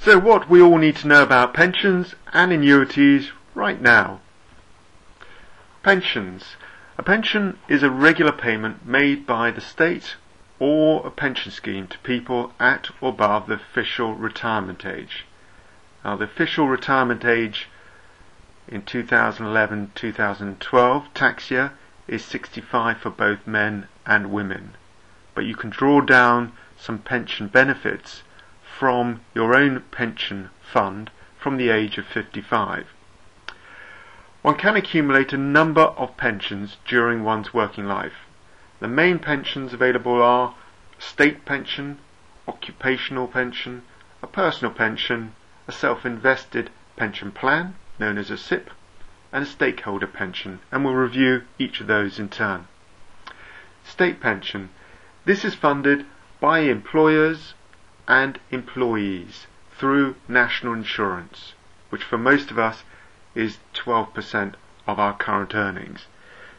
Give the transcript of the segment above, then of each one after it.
So what we all need to know about pensions and annuities right now. Pensions. A pension is a regular payment made by the state or a pension scheme to people at or above the official retirement age. Now, the official retirement age in 2011-2012 tax year is 65 for both men and women. But you can draw down some pension benefits from your own pension fund from the age of 55. One can accumulate a number of pensions during one's working life. The main pensions available are state pension, occupational pension, a personal pension, a self-invested pension plan, known as a SIP, and a stakeholder pension, and we'll review each of those in turn. State pension. This is funded by employers and employees through national insurance, which for most of us is 12% of our current earnings.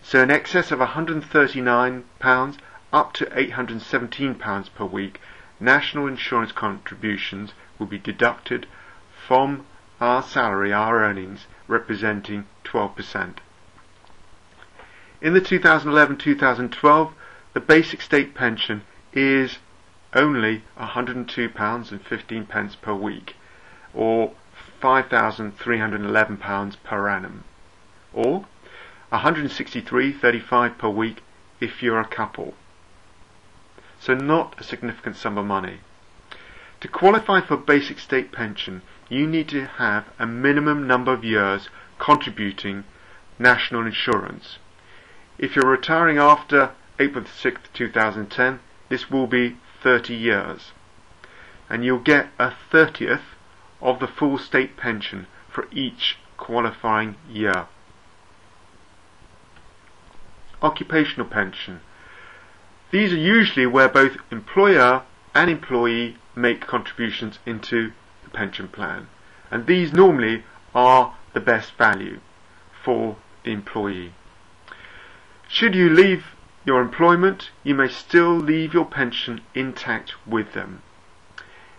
So in excess of £139 up to £817 per week, national insurance contributions will be deducted from our salary, our earnings, representing 12%. In the 2011-2012, the basic state pension is only £102.15 per week, or £5,311 per annum, or £163.35 per week if you're a couple. So not a significant sum of money. To qualify for basic state pension, you need to have a minimum number of years contributing national insurance. If you're retiring after April 6, 2010, this will be 30 years. And you'll get a 30th of the full state pension for each qualifying year. Occupational pension. These are usually where both employer and employee make contributions into the pension plan, and these normally are the best value for the employee. Should you leave your employment, you may still leave your pension intact with them.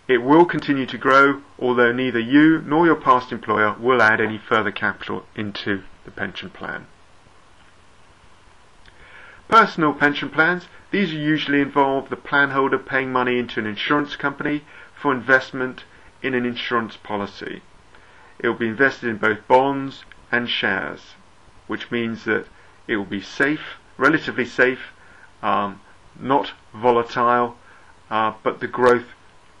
It will continue to grow, although neither you nor your past employer will add any further capital into the pension plan. Personal pension plans. These usually involve the plan holder paying money into an insurance company for investment in an insurance policy. It will be invested in both bonds and shares, which means that it will be safe, relatively safe, not volatile, but the growth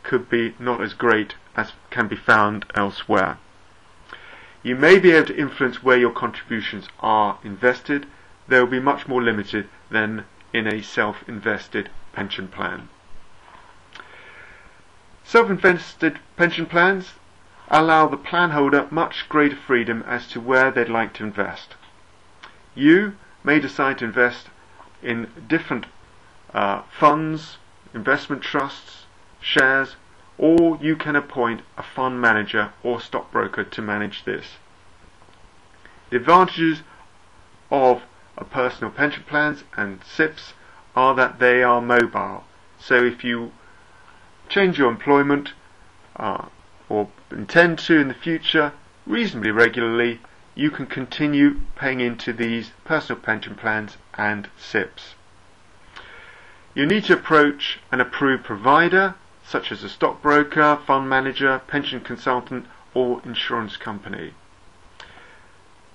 could be not as great as can be found elsewhere. You may be able to influence where your contributions are invested. They will be much more limited than in a self-invested pension plan. Self-invested pension plans allow the plan holder much greater freedom as to where they'd like to invest. You may decide to invest in different funds, investment trusts, shares, or you can appoint a fund manager or stockbroker to manage this. The advantages of personal pension plans and SIPs are that they are mobile. So if you change your employment or intend to in the future reasonably regularly, you can continue paying into these personal pension plans and SIPs. You need to approach an approved provider such as a stockbroker, fund manager, pension consultant or insurance company.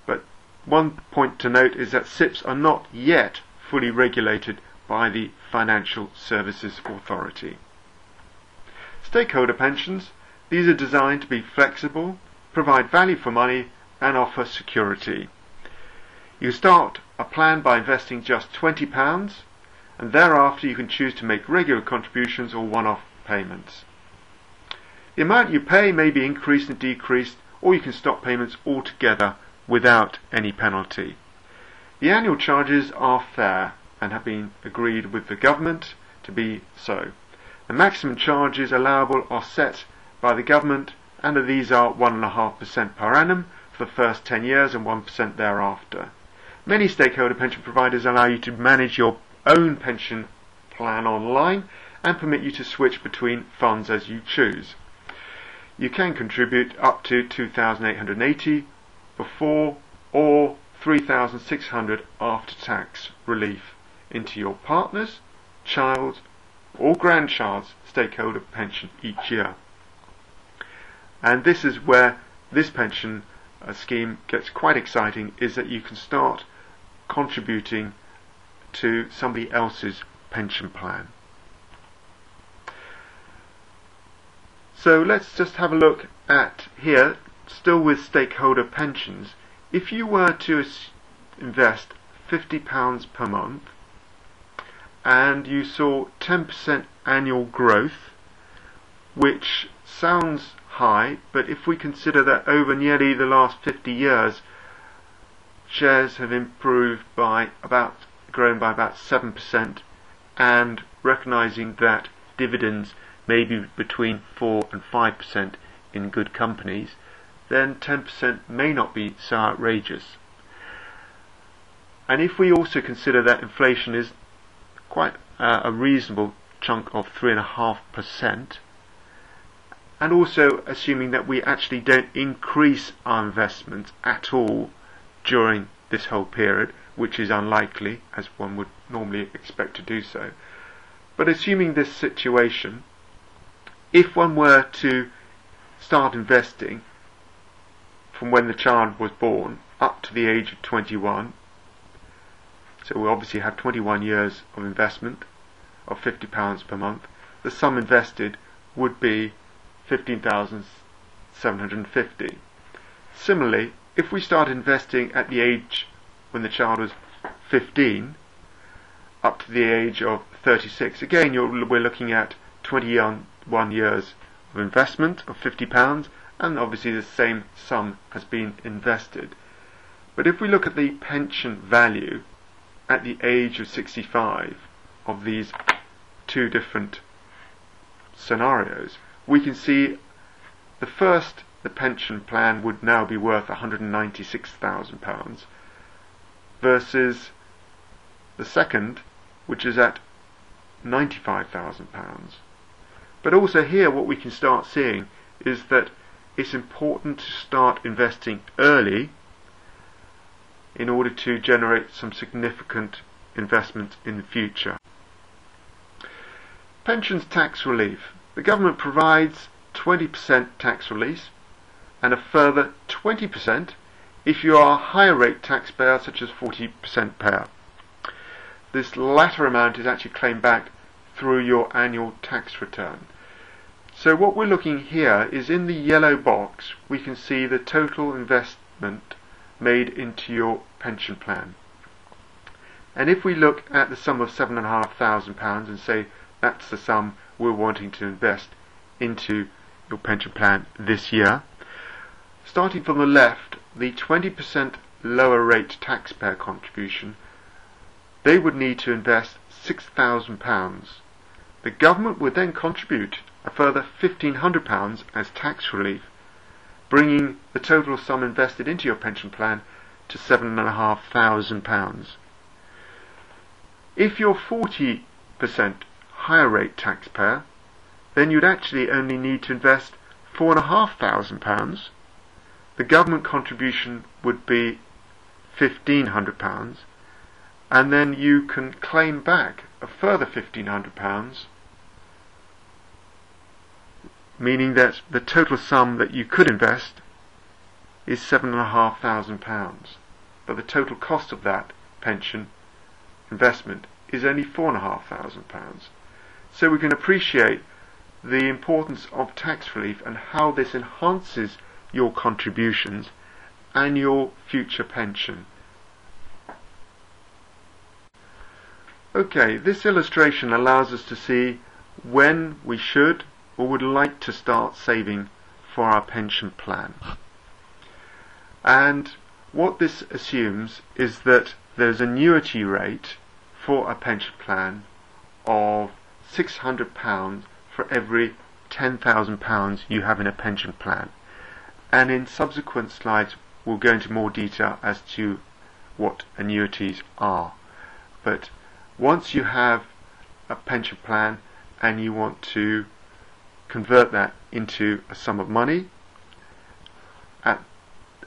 But one point to note is that SIPs are not yet fully regulated by the Financial Services Authority. Stakeholder pensions. These are designed to be flexible, provide value for money and offer security. You start a plan by investing just £20 and thereafter you can choose to make regular contributions or one-off payments. The amount you pay may be increased and decreased, or you can stop payments altogether without any penalty. The annual charges are fair and have been agreed with the government to be so. The maximum charges allowable are set by the government, and these are 1.5% per annum for the first 10 years and 1% thereafter. Many stakeholder pension providers allow you to manage your own pension plan online and permit you to switch between funds as you choose. you can contribute up to £2,880 before or £3,600 after tax relief into your partner's, child's or grandchild's stakeholder pension each year. And this is where this pension scheme gets quite exciting, is that you can start contributing to somebody else's pension plan. So let's just have a look at here, still with stakeholder pensions. If you were to invest £50 per month and you saw 10% annual growth, which sounds high, but if we consider that over nearly the last 50 years shares have grown by about 7%, and recognizing that dividends may be between 4 and 5% in good companies, then 10% may not be so outrageous. And if we also consider that inflation is quite a reasonable chunk of 3.5%, and also assuming that we actually don't increase our investments at all during this whole period, which is unlikely, as one would normally expect to do so. But assuming this situation, if one were to start investing from when the child was born up to the age of 21, so we obviously have 21 years of investment of £50 per month, the sum invested would be £15,750. Similarly, if we start investing at the age when the child was 15 up to the age of 36, again we're looking at 21 years of investment of £50, and obviously the same sum has been invested. But if we look at the pension value at the age of 65 of these two different scenarios, we can see the pension plan would now be worth £196,000 versus the second, which is at £95,000. But also here what we can start seeing is that it's important to start investing early in order to generate some significant investment in the future. Pensions tax relief. The government provides 20% tax relief and a further 20% if you are a higher rate taxpayer, such as 40% payer. This latter amount is actually claimed back through your annual tax return. So what we're looking here is, in the yellow box we can see the total investment made into your pension plan. And if we look at the sum of £7,500 and say that's the sum we're wanting to invest into your pension plan this year, starting from the left, the 20% lower rate taxpayer contribution, they would need to invest £6,000. The government would then contribute a further £1,500 as tax relief, bringing the total sum invested into your pension plan to £7,500. If you're 40% higher rate taxpayer, then you'd actually only need to invest £4,500. The government contribution would be £1,500, and then you can claim back a further £1,500, meaning that the total sum that you could invest is £7,500, but the total cost of that pension investment is only £4,500. So we can appreciate the importance of tax relief and how this enhances your contributions and your future pension. Okay, this illustration allows us to see when we should or would like to start saving for our pension plan. And what this assumes is that there's an annuity rate for a pension plan of £600 for every £10,000 you have in a pension plan. And in subsequent slides we'll go into more detail as to what annuities are. But once you have a pension plan and you want to convert that into a sum of money at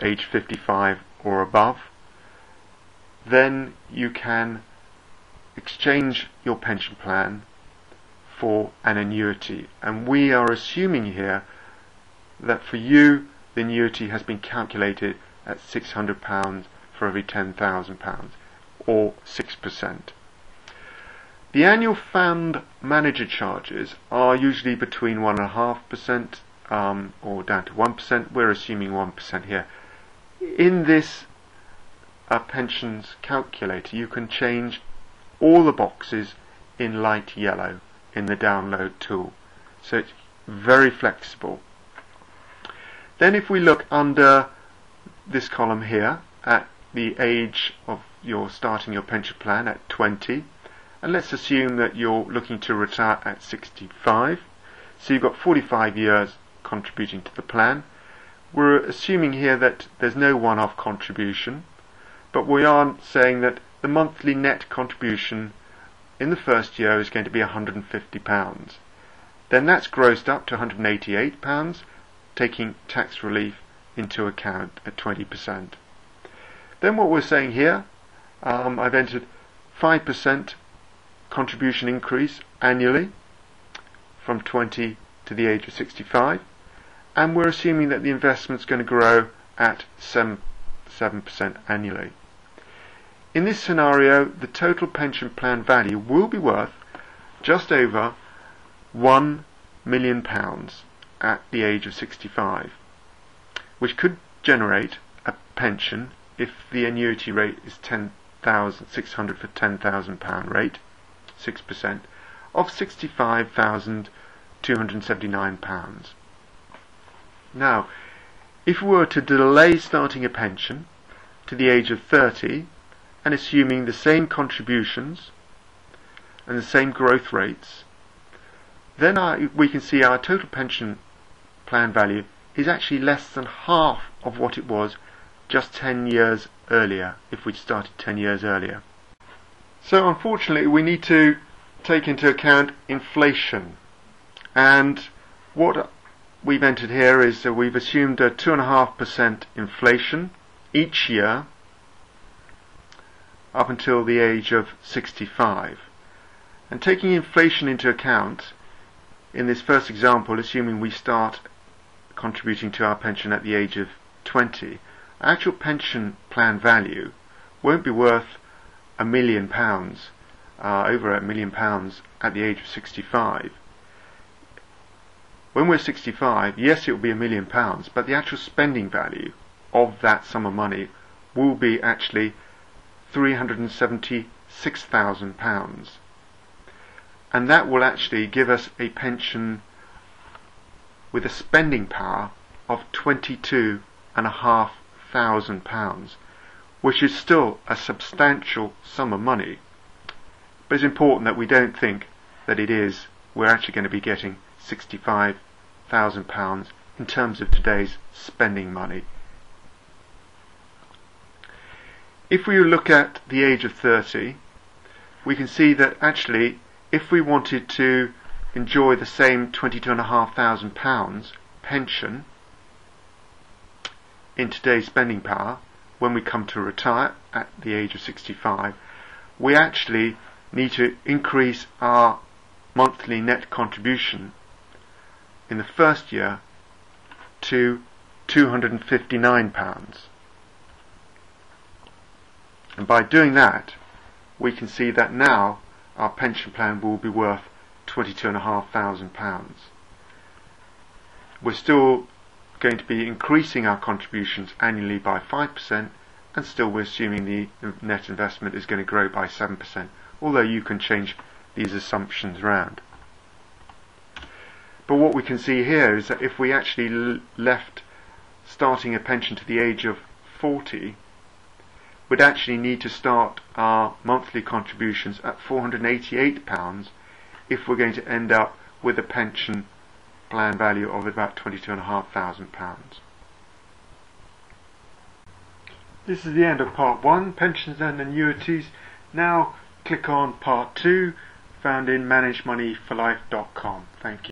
age 55 or above, then you can exchange your pension plan for an annuity. And we are assuming here that for you the annuity has been calculated at £600 for every £10,000, or 6%. The annual fund manager charges are usually between 1.5% or down to 1%. We're assuming 1% here. In this pensions calculator, you can change all the boxes in light yellow in the download tool, so it's very flexible. Then if we look under this column here at the age of your starting your pension plan at 20, and let's assume that you're looking to retire at 65, so you've got 45 years contributing to the plan. We're assuming here that there's no one-off contribution, but we are saying that the monthly net contribution in the first year is going to be £150. Then that's grossed up to £188, taking tax relief into account at 20%. Then what we're saying here, I've entered 5% contribution increase annually from 20 to the age of 65, and we're assuming that the investment's going to grow at 7% annually. In this scenario, the total pension plan value will be worth just over £1 million at the age of 65, which could generate a pension, if the annuity rate is £10,600 for £10,000 rate, 6%, of £65,279. Now, if we were to delay starting a pension to the age of 30, and assuming the same contributions and the same growth rates, then we can see our total pension plan value is actually less than half of what it was just 10 years earlier, if we'd started 10 years earlier. So unfortunately we need to take into account inflation, and what we've entered here is that we've assumed a 2.5% inflation each year up until the age of 65. And taking inflation into account, in this first example, assuming we start contributing to our pension at the age of 20, our actual pension plan value won't be worth £1 million, over £1 million at the age of 65. When we're 65, yes, it will be £1 million, but the actual spending value of that sum of money will be actually £376,000, and that will actually give us a pension with a spending power of £22,500, which is still a substantial sum of money. But it's important that we don't think that we're actually going to be getting £65,000 in terms of today's spending money. If we look at the age of 30, we can see that actually if we wanted to enjoy the same £22,500 pension in today's spending power when we come to retire at the age of 65, we actually need to increase our monthly net contribution in the first year to £259. And by doing that, we can see that now our pension plan will be worth £22,500. We're still going to be increasing our contributions annually by 5%, and still we're assuming the net investment is going to grow by 7%, although you can change these assumptions around. But what we can see here is that if we actually left starting a pension to the age of 40, we'd actually need to start our monthly contributions at £488 if we're going to end up with a pension plan value of about £22,500. This is the end of part 1, pensions and annuities. Now click on part 2, found in Managemoney4life.com. Thank you.